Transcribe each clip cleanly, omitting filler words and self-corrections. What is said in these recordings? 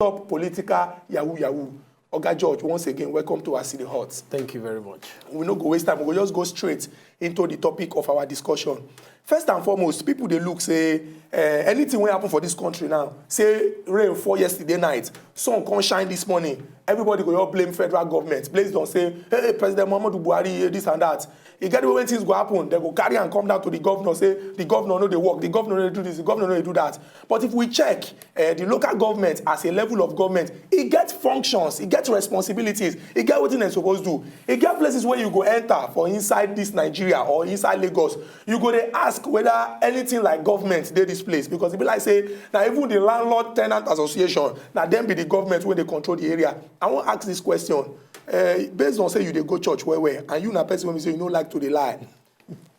stop political yahoo. Oga George, once again, welcome to our City Hot. Thank you very much. We no go waste time. We will just go straight into the topic of our discussion. First and foremost, people they look say anything will happen for this country now. Say rain fall yesterday night, sun can't shine this morning. Everybody go all blame federal government. Please don't say, hey, President Muhammadu Buhari, this and that. You get when things go happen, they go carry and come down to the governor, say the governor know they work, the governor know they do this, the governor know they do that. But if we check the local government as a level of government, it gets functions, it gets responsibilities, it gets what they're supposed to do. It gets places where you go enter for inside this Nigeria or inside Lagos. You go they ask whether anything like government they this place, because it be like say now even the landlord tenant association, now them be the government when they control the area. I want to ask this question. Based on say you dey go church where and you na person when we say you no like to dey lie.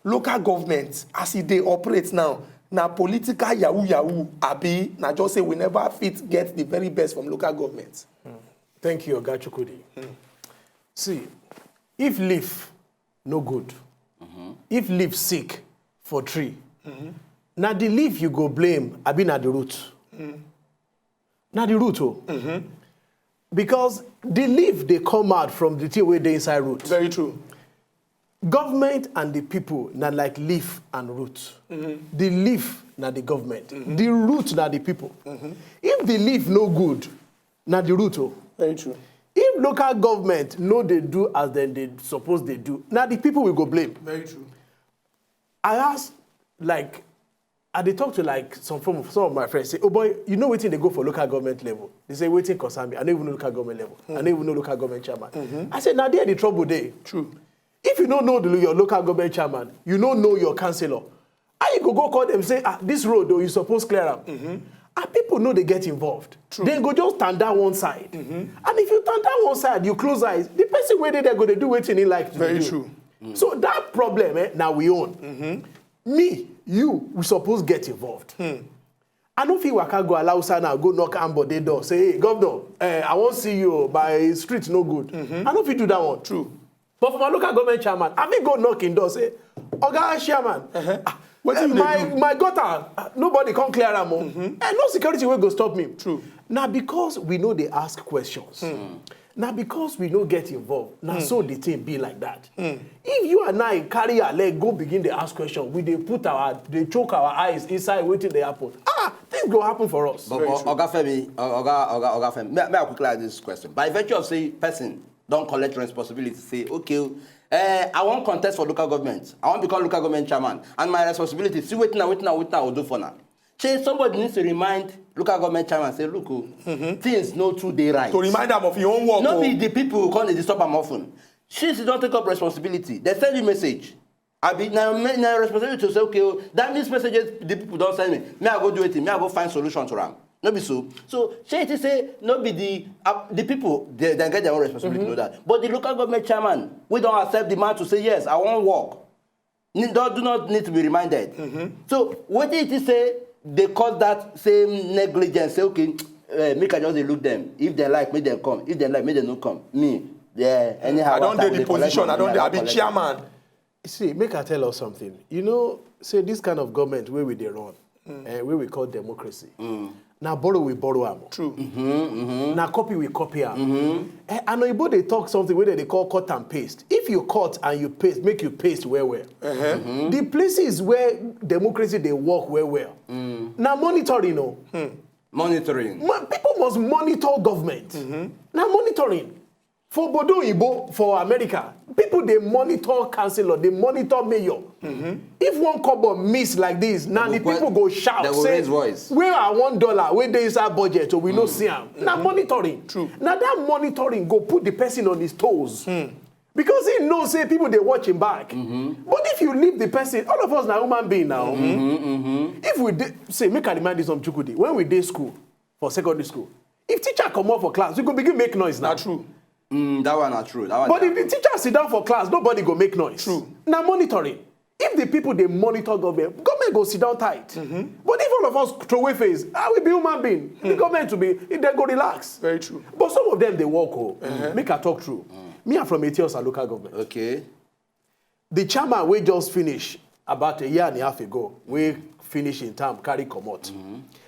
Local government as they operate now, na political yahoo abi na just say we never fit get the very best from local government. Thank you, Oga Chukwudi. See, if leaf no good, if leaf sick for tree, na the leaf you go blame abi na the root. Na the root oh. Because the leaf they come out from the thing where they inside root. Very true. Government and the people na like leaf and root. The leaf na the government. The root na the people. If the leaf no good, na the root oh. Very true. If local government no they do as they suppose they do, now the people will go blame. Very true. I ask like I they talk to like some of my friends say, oh boy, you know waiting they go for local government level. They say waiting concern me. I don't even know local government level. I don't even know local government chairman. I said now there the trouble there. True. If you don't know your local government chairman, you don't know your councillor. How you go call them say this road though you suppose clear up. And people know they get involved. True. They go just stand down one side. And if you stand down one side, you close eyes. The person where they're going to do waiting in like to Very do. true. So that problem now we own. Me, you, we suppose get involved. I don't feel I can go allow now go knock on the door. Say, hey, governor, I won't see you. My street no good. I don't feel do that one. True. But for my local government chairman, I will go knocking door. Say, Oga chairman, my gutter, nobody can clear them. And no security will go stop me. True. Now because we know they ask questions. Now because we don't get involved, now so the thing be like that. If you and I carry our leg, go begin to ask questions, they choke our eyes inside waiting they happen. Things go happen for us. But Oga Femi, may I quickly ask this question? By virtue of say person don't collect responsibility, say, okay, I want contest for local government. I want to become local government chairman. And my responsibility, see waiting, I will do for now. Somebody needs to remind local government chairman, say, look, things no 2 day right. To remind them of your own work. Not be the people who can't disturb them often. Since you don't take up responsibility, they send you message. I be now responsibility to say, okay, that means messages the people don't send me. May I go do it? May I go find solution to them? No be so. So she say no be the people they get their own responsibility to know that. But the local government chairman, we don't accept the man to say yes, I won't work. Do not need to be reminded. So what did it say? They cause that same negligence. Say okay, make I just look them. If they like, make them come. If they like, make them not come. Me, yeah. Anyhow, I don't do the position. I don't. I be chairman. See, make I tell us something. You know, say this kind of government where we they run, where we call democracy. Now borrow we borrow am. True. Now copy we copy am. And Oyibo they talk something where they call cut and paste. If you cut and you paste, make you paste well. The places where democracy they work well. Now monitoring, no. Monitoring. People must monitor government. Now monitoring. For Bodo Ibo, for America, people they monitor councillor, they monitor mayor. If one couple miss like this, now the people go shout, they will say, raise voice. where are $1, where there is our budget, so we no see them. Now monitoring. True. Now that monitoring go put the person on his toes. Because he knows, say, people they watch him back. But if you leave the person, all of us now human being now. If we say, make I remind you some Chukwudi, when we did school, for secondary school, if teacher come out for class, we could begin make noise now. Not true. That one not true. But if the teacher sit down for class, nobody go make noise. True. Now monitoring. If the people they monitor government go sit down tight. But if all of us throw away face, I will be human being. The government to be, if they go relax. Very true. But some of them they walk. Make I talk true. Me I'm from Etiosa local government. Okay. The chairman we just finish about a year and a half ago. We finish in term carry come out.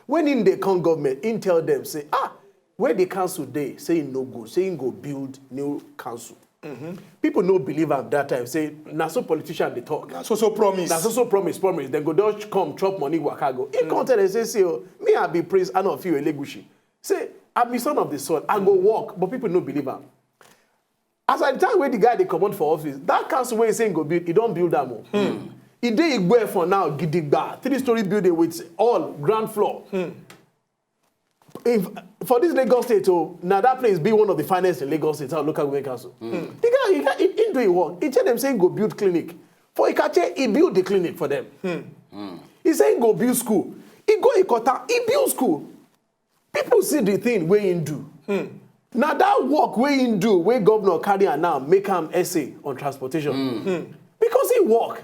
When in the con government, in tell them say where the council dey saying no good, saying go build new council. People no believe am that time. Say na so politician dey talk. Na so promise. Na so promise. Then go just come chop money waka go. He come tell them say, oh, me I be Prince Anofiu Elegushi. Say I be son of the sun. I go work, but people no believe am. As at the time when the guy they come out for office, that council where he saying go build, he don't build that more. He dey Igwe for now, Gidigba, 3-story building with all ground floor. If for this Lagos State, now that place be one of the finest in Lagos State, our local government council. The guy, he do it work. He tell them saying go build clinic. For Ikache, he build the clinic for them. He saying go build school. He go Ikota, he build school. People see the thing where he do. Now that work where he do, where governor carry and now make him essay on transportation. Because he work.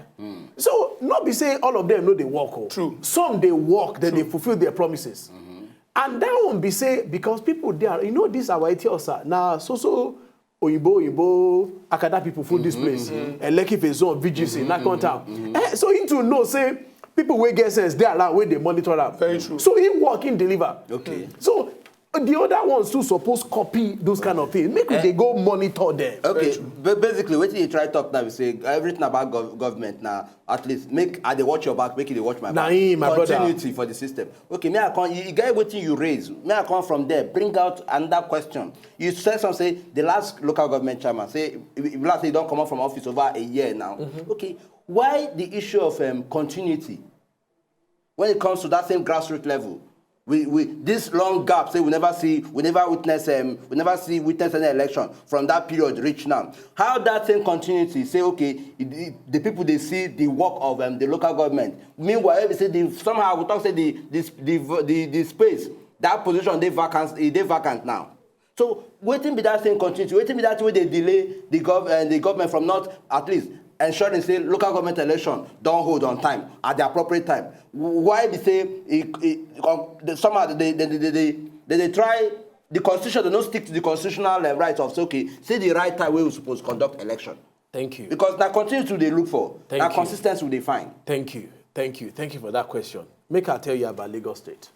So not be saying all of them know they work. True. Some they work, then they fulfill their promises. And that won't be say because people there, you know this our Etiosa. Now so Oyibo, Akada people food this place. And Lekki Fezon, VGC, Nakon Town. So into know say people will get sense they allow where they monitor them. Very true. So he work in deliver. Okay. So the other ones too supposed copy those kind of things. Make they go monitor them. Okay, but basically, what you try to talk now, we say everything about government now. At least make they watch your back, make it they watch my back. My Continuity brother. for the system. Okay, may I come? You get what you raise. May I come from there? Bring out another question. You said some say the last local government chairman say last say don't come out from office over a year now. Okay, why the issue of continuity when it comes to that same grassroots level? We this long gap say we never witness any election from that period reach now. How that same continuity say okay the people they see the work of the local government. Meanwhile we say somehow we talk say the space that position they vacant now. So waiting be that same continuity. Waiting be that way they delay the government from not at least ensuring say local government election don't hold on time at the appropriate time. Why they say somehow they try the constitution, they don't stick to the constitutional rights of say the right time where we supposed to conduct election. Thank you. Because that continuity they look for, Thank that you. consistency they find. Thank you for that question. Make I tell you about Lagos State.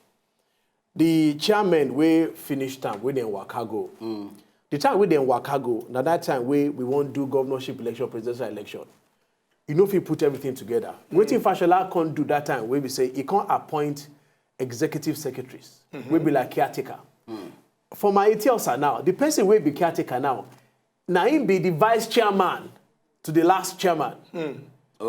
The chairman we finished time we in Wakago. The time we in Wakago, now that time we won't do governorship election, presidential election. You know if you put everything together. Waiting Fashola can't do that time where we say he can't appoint executive secretaries. We be like caretaker. For my Etiosa now, the person will be caretaker now him be the vice chairman to the last chairman.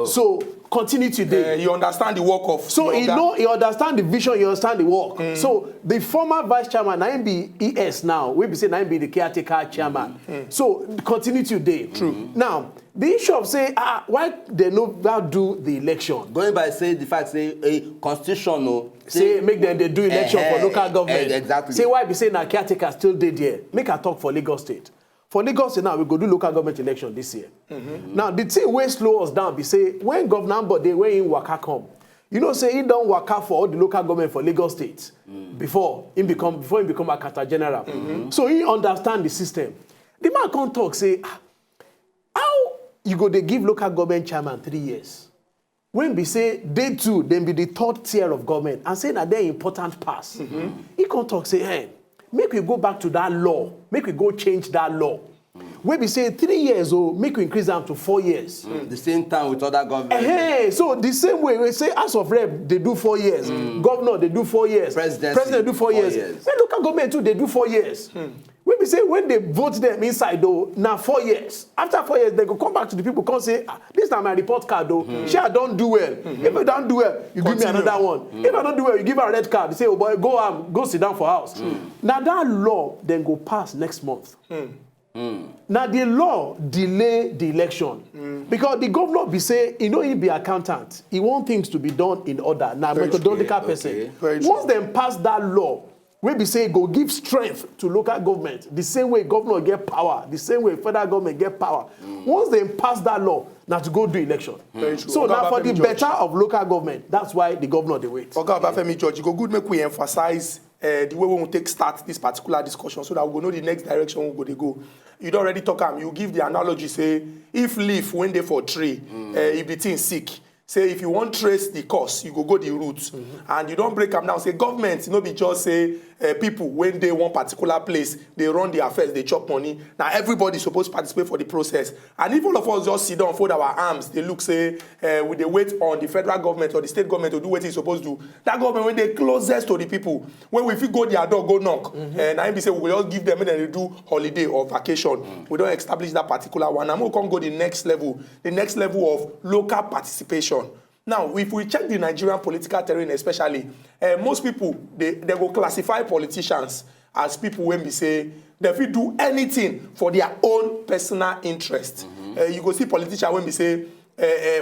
So continue today. You understand the work of. So he understand the vision, he understand the work. So the former vice chairman, now him be ES now. We be say now him be the caretaker chairman. So continue today. True. Now the issue of say why they not do the election? Going by say the fact say a constitution no. Say make them they do election for local government. Exactly. Say why be say now caretaker still dead there. Make a talk for Lagos State. For Lagos State now, we go do local government election this year. Now, the thing wey slow us down be say, when Governor Ambode, when in Waka come, you know, say he don't waka for all the local government for Lagos State before he become Akata General. So he understand the system. The man can't talk, say, how you go they give local government chairman 3 years? When we say they too, then be the third tier of government, and say that they're important pass. He can't talk, say, hey, make we go back to that law. Make we go change that law. When we say 3 years, make we increase them to 4 years. The same time with other governments. Hey, so the same way we say House of Rep, they do 4 years. Governor, they do 4 years. President do 4 years. When local government too, they do 4 years. When we say when they vote them inside though, now 4 years. After 4 years, they go come back to the people, come say, this time my report card though. Sure, I don't do well. If I don't do well, you give me another one. If I don't do well, you give her a red card. You say, oh boy, go sit down for house. Now that law then go pass next month. Now the law delay the election because the governor be say he be accountant. He want things to be done in order. Now methodological person. Once they pass that law, we be say go give strength to local government. The same way governor get power, the same way federal government get power. Once they pass that law, now to go do election. So now for the better of local government, that's why the governor they wait. Okay, Obafemi George, you go good make we emphasize the way we will take start this particular discussion so that we will know the next direction we go. You don't already talk you give the analogy, say, if leaf when they for tree, if the thing sick, say if you want trace the cause, you go the roots. And you don't break them down, say government, be just say people when they one particular place, they run their affairs, they chop money. Now everybody supposed to participate for the process. And if all of us just sit down, fold our arms, they look say we they wait on the federal government or the state government to do what it's supposed to do. That government when they closest to the people, when we fit go their door, go knock, and I say we will just give them and then they do holiday or vacation. We don't establish that particular one. I'm going to go the next level of local participation. Now, if we check the Nigerian political terrain especially, most people, they go classify politicians as people when we say they will do anything for their own personal interest. You go see politician when we say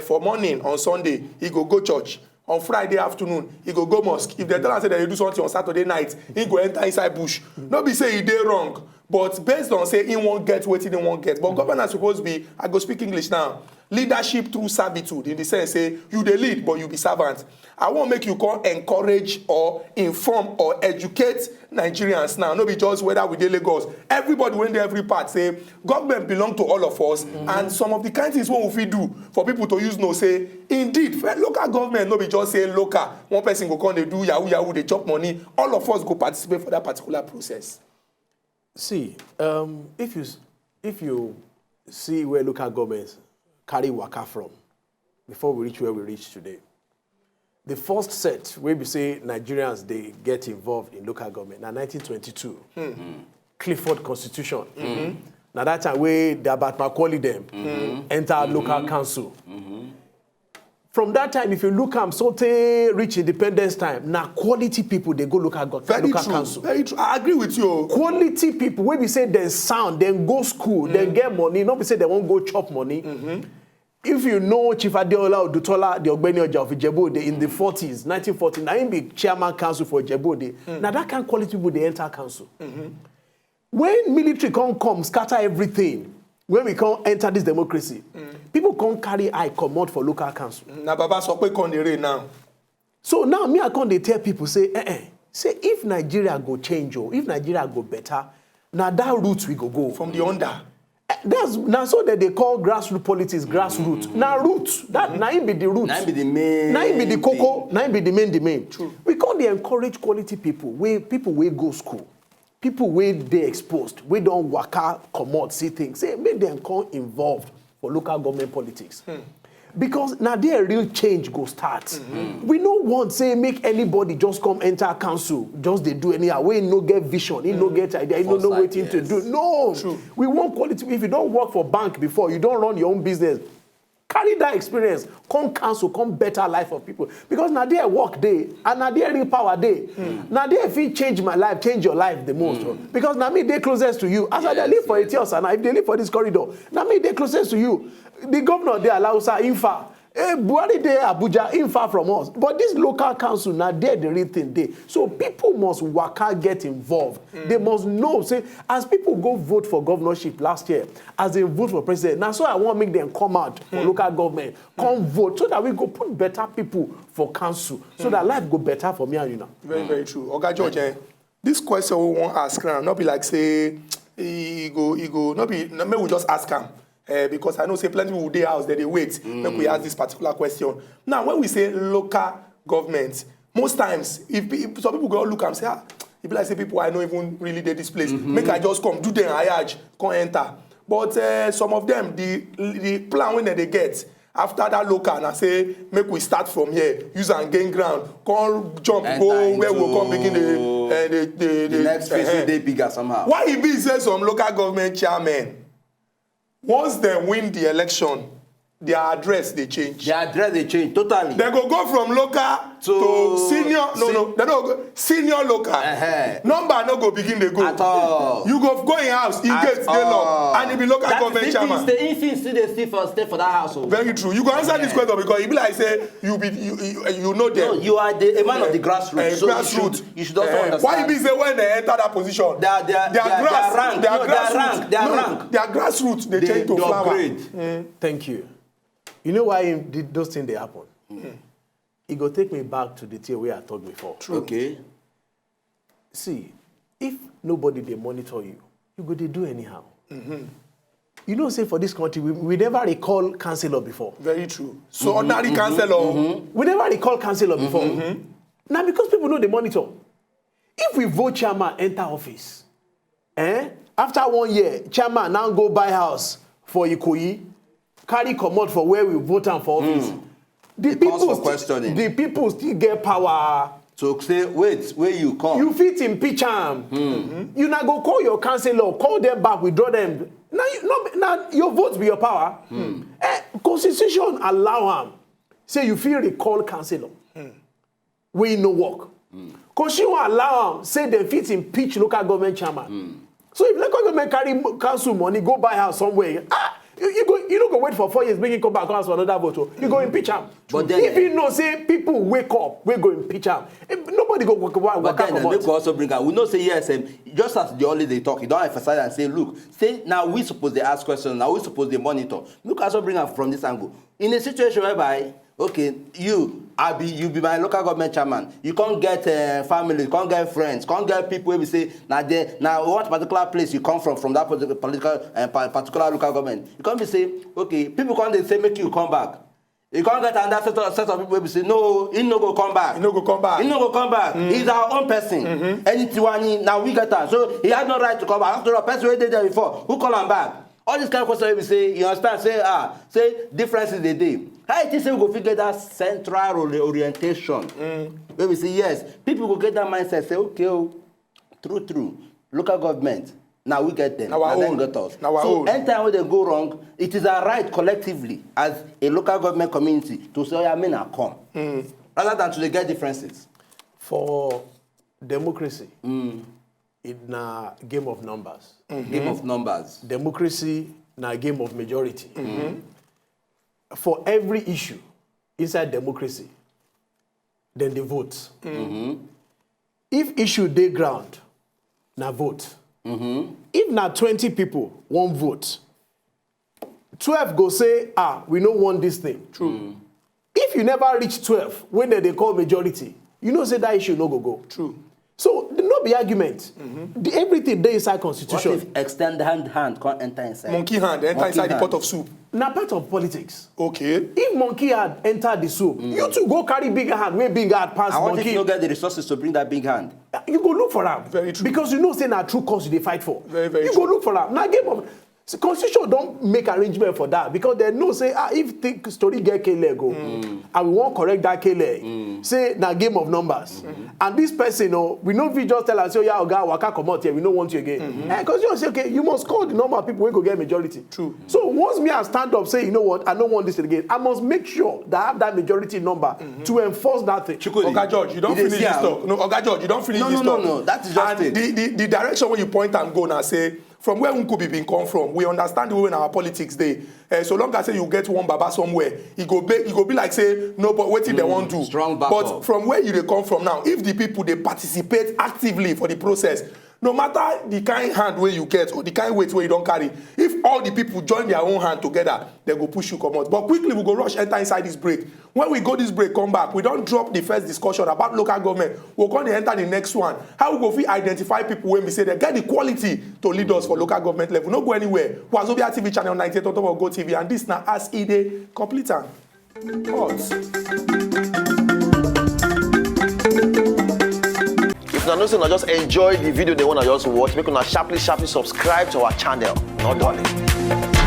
for morning on Sunday, he go church. On Friday afternoon, he go mosque. If they tell us that they do something on Saturday night, he go enter inside bush. Not be say he did wrong, but based on say he won't get what he won't get. But government supposed to be, I go speak English now, leadership through servitude, in the sense say you the lead but you be servant. I won't make you call encourage or inform or educate Nigerians now. No be just whether we dey Lagos. Everybody when they every part say government belong to all of us, and some of the kind things what we do for people to use no say indeed local government no be just say local. One person go come they do yahoo they chop money. All of us go participate for that particular process. See, if you see where local governments carry waka from before we reach where we reach today, the first set where we say Nigerians they get involved in local government na 1922, Clifford Constitution. Now that time where the Abat Macaulay them enter local council. From that time, if you look at Sote reach independence time, now quality people they go local council. Very true. I agree with you. Quality people, when we say they sound, then go school, then get money, not we say they won't go chop money. If you know Chief Adeola Odutola, the Ogbeni Oja of Ijebu-Ode in the 40s, 1940, now he be chairman council for Ijebu-Ode. Now that kind of quality people, they enter council. When military come scatter everything, when we can't enter this democracy, people can't carry eye command for local council. Now Baba Sokwe Kondere now. So now me I can't they tell people say, say if Nigeria go change or if Nigeria go better, now that route we go from the under. That's now so that they call grassroots politics grassroots. Now roots that now be the roots. Now be the main. Now be the cocoa. Now be the main. True. We can't they encourage quality people. People will go school. People where they exposed, we don't waka, come out, see things. Say, make them come involved for local government politics. Because now their real change go start. We don't want, say, make anybody just come enter council, just they do anyhow. We no get vision, he no get idea, he no know what to do. No, True. We want quality. If you don't work for bank before, you don't run your own business, carry that experience, come council, come better life of people. Because now they work day, and now they real power day. Now they if it change my life, change your life the most. Because now me they closest to you. As I live for 8 years, and if they live for this corridor, now me they closest to you. The governor they allow us Infa. Buhari dey Abuja, far from us. But this local council, now they're the real thing there. So people must waka get involved. They must know, say, as people go vote for governorship last year, as they vote for president, now so I want to make them come out for local government, come vote, so that we go put better people for council, so that life go better for me and you now. Very, very true. Oga George, this question we want to ask now, not be like say, he go, not be, maybe we just ask him. Because I know say plenty people dey house, they wait. Make we ask this particular question. Now, when we say local government, most times, if some people go look and say, it be like say people I know even really dey this place. Make I just come, do them ayaj, come enter. But some of them, the plan when they get, after that local, and I say, make we start from here, use and gain ground, come jump, go where we'll come begin the next phase will dey bigger somehow. Why it be say some local government chairmen, once they win the election, their address they change. Their address they change totally. They go from local to senior. They don't go senior local. Number no go begin they go. At all. You go in house, you get stay long, and you be local government chairman. The infant still they stay for that household. Very true. You go answer this question because it be like say you know them. No, you are a man of the grassroots. So grassroots. You should also understand. Why it be say when they enter that position, their grassroots they change to flower. Thank you. You know why those things they happen? It go take me back to the thing where I talked before. True. Okay. See, if nobody they monitor you, you go they do anyhow. You know, say for this country, we never recall councillor before. Very true. So ordinary councillor. We never recall councillor before. Now because people know they monitor. If we vote chairman enter office, after 1 year, chairman now go buy house for Ikoyi, carry comot for where we vote am for office. The people still get power. So say, wait, where you come? You fit impeach am. You now go call your councillor, call them back, withdraw them. Now your vote be your power. Constitution allow am. Say you fit recall councillor. Wey no work. Constitution allow am. Say they fit impeach local government chairman. So if local government carry council money, go buy house somewhere. You don't go wait for 4 years, make him come back and ask for another vote. You go impeach him. But then, if you know, say people wake up, we go impeach him. Nobody go work. But then they could also bring out. We know say yes, just as the only they talk, you don't emphasize and say, look, say now we suppose they ask questions, now we suppose they monitor. Look, also bring out from this angle. In a situation whereby, okay, you be my local government chairman. You can't get family, you can't get friends, can't get people who will say, now what particular place you come from that particular local government. You can't be say, okay, people can't say make you come back. You can't get another set of people who will say, no, he no go come back. He no go come back. He no go come back. He's our own person. Anything now we get that. So he has no right to come back. After all, person who did there before, who call him back? All these kind of questions we say, you understand, say differences they do. How it is we go figure that central orientation? Where we say, yes, people will get that mindset, say, okay, true, local government, now we get them, and then get us. So anytime when they go wrong, it is our right collectively as a local government community to say, I mean, I come. Rather than to get differences. For democracy, it's a game of numbers. Game of numbers. Democracy na a game of majority. For every issue inside democracy, then they vote. If issue dey ground, na vote. If na 20 people won't vote, 12 go say, we don't want this thing. True. If you never reach 12, when they call majority, you know say that issue no go. True. So there no be argument. Everything dey inside constitution. What if extend hand can't enter inside? Monkey hand enter inside the pot of soup. Na part of politics. Okay. If monkey hand enter the soup, you two go carry big hand wey big hand pass monkey. I want if you no get the resources to bring that big hand. You go look for am. Very true. Because you know say na true cause you dey fight for. Very, very you true. go look for am. Na game of constitution don't make arrangement for that because they know say if the story get K-leg and we won't correct that K-leg, say na game of numbers. And this person, we know if we just tell us, yeah, Oga, waka come out here, we don't want you again. Because you say, okay, you must call the number of people who go get majority. True. So once me I stand up, say, you know what, I don't want this again, I must make sure that I have that majority number to enforce that thing. Oga George, you don't finish this talk. No, Oga George, you don't finish this talk. No, that is just and it. The direction where you point and go now, say, from where Nkubi been come from, we understand the way in our politics dey. So long as say you get one baba somewhere, it go be like say no, but wetin they want to do. Strong backup. But from where you dey come from now, if the people they participate actively for the process, no matter the kind hand where you get or the kind weight where you don't carry, if all the people join their own hand together, they go push you come out. But quickly we go rush enter inside this break. When we go this break, come back, we don't drop the first discussion about local government. We're going to enter the next one. How we go fit identify people when we say they get the quality to lead us for local government level. No go anywhere. Wazobia TV channel 98 on top of Go TV, and this now as Ide complete am. If una know say una just enjoy the video they wanna just watch, make una sharply subscribe to our channel. Not darling.